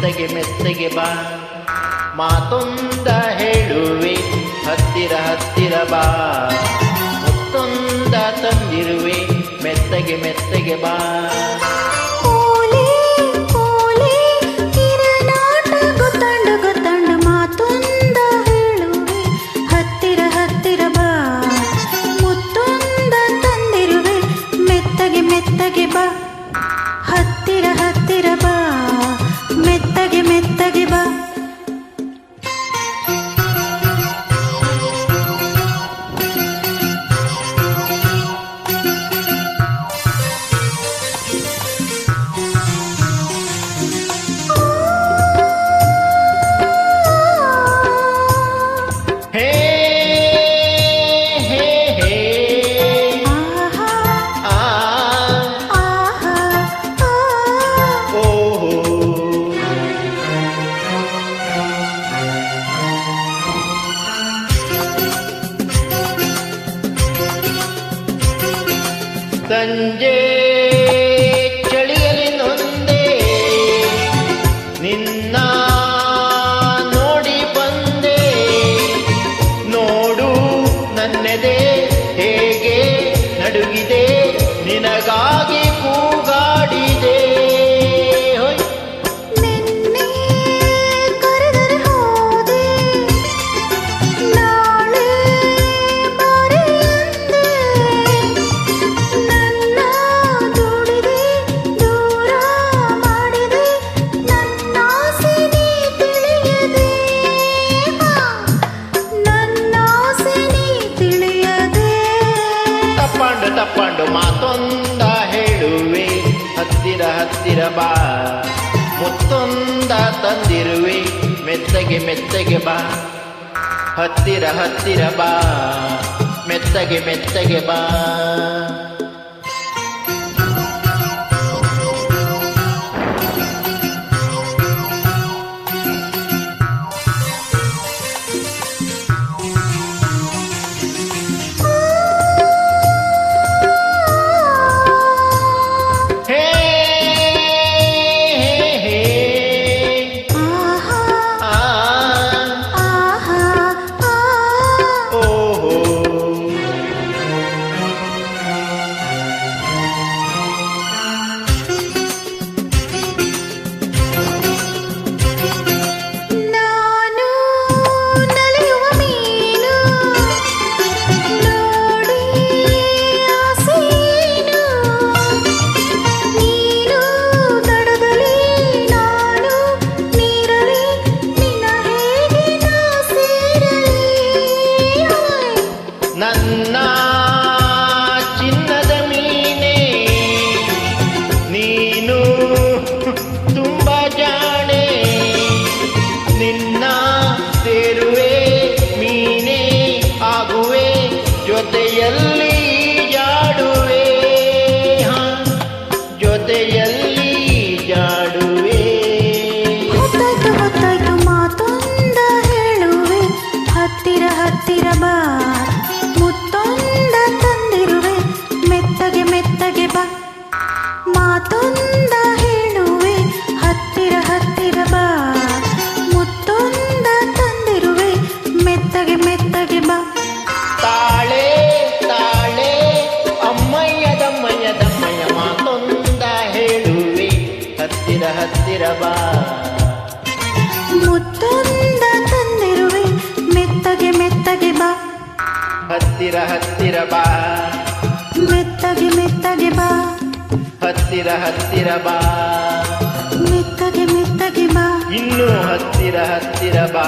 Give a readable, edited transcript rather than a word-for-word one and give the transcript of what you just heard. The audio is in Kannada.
ಮೆತ್ತಗೆ ಮೆತ್ತಗೆ ಬಾ ಮಾತೊಂದ ಹೇಳುವೆ ಹತ್ತಿರ ಹತ್ತಿರ ಬಾ ಮುತ್ತೊಂದ ತಂದಿರುವೆ ಮೆತ್ತಗೆ ಮೆತ್ತಗೆ ಬಾ ಮಾತೊಂದ ಹೇಳುವೆ ಹತ್ತಿರ ಹತ್ತಿರ ಬಾ ಮುತ್ತೊಂದ ತಂದಿರುವೆ ಮೆತ್ತಗೆ ಮೆತ್ತಗೆ ಬಾ ಹತ್ತಿರ ಹತ್ತಿರ ಬಾ ಮೆತ್ತಗೆ ಮೆತ್ತಗೆ ಬಾ ಸಂಜೆ ಚಳಿಯಲ್ಲಿ ನೊಂದೆ ನಿನ್ನ ನೋಡಿ ಬಂದೆ ನೋಡು ನನ್ನೆದೆ ಹೇಗೆ ನಡುಗಿದೆ ನಿನಗಾಗಿ ಕೂಗಾಡಿದೆ ತಪ್ಪಂಡು ಮಾತೊಂದ ಹೇಳುವೆ ಹತ್ತಿರ ಹತ್ತಿರ ಬಾ ಮುತ್ತೊಂದ ತಂದಿರುವೆ ಮೆತ್ತಗೆ ಮೆತ್ತಗೆ ಬಾ ಹತ್ತಿರ ಹತ್ತಿರ ಬಾ ಮೆತ್ತಗೆ ಮೆತ್ತಗೆ ಬಾ ನನ್ನ ಚಿನ್ನದ ಮೀನೆ ನೀನು ತುಂಬ ಜಾಣೆ ನಿನ್ನ ಸೇರುವೆ ಮೀನೆ ಆಗುವೆ ಜೊತೆಯಲ್ಲಿ ಜಾಡುವೆ ಜೊತೆಯಲ್ಲಿ ಜಾಡುವೆ ಹೊತ್ತಾಯ್ತು ಮಾತೊಂದ ಹೇಳುವೆ ಹತ್ತಿರ ಹತ್ತಿರ ಬಾ ಮುತ್ತೊಂದ ತಂದಿರುವೆ ಮೆತ್ತಗೆ ಮೆತ್ತಗೆ ಬಾ ಮಾತೊಂದ ಹೇಳುವೆ ಹತ್ತಿರ ಹತ್ತಿರ ಬಾ ಮುತ್ತೊಂದ ತಂದಿರುವೆ ಮೆತ್ತಗೆ ಮೆತ್ತಗೆ ಬಾ ತಾಳೆ ತಾಳೆ ಅಮ್ಮಯ್ಯ ದಮ್ಮಯ್ಯ ದಮ್ಮಯ್ಯ ಮಾತೊಂದ ಹೇಳುವೆ ಹತ್ತಿರ ಹತ್ತಿರ ಬಾ ಮುತ್ತೊಂದ ತಂದಿರುವೆ ಮೆತ್ತಗೆ ಮೆತ್ತಗೆ ಬಾ ಹತ್ತಿರ ಹತ್ತಿರ ಬಾ ಮೆತ್ತಗೆ ಮೆತ್ತಗೆ ಬಾ ಹತ್ತಿರ ಹತ್ತಿರ ಬಾ ಮೆತ್ತಗೆ ಮೆತ್ತಗೆ ಬಾ ಇನ್ನೂ ಹತ್ತಿರ ಹತ್ತಿರ ಬಾ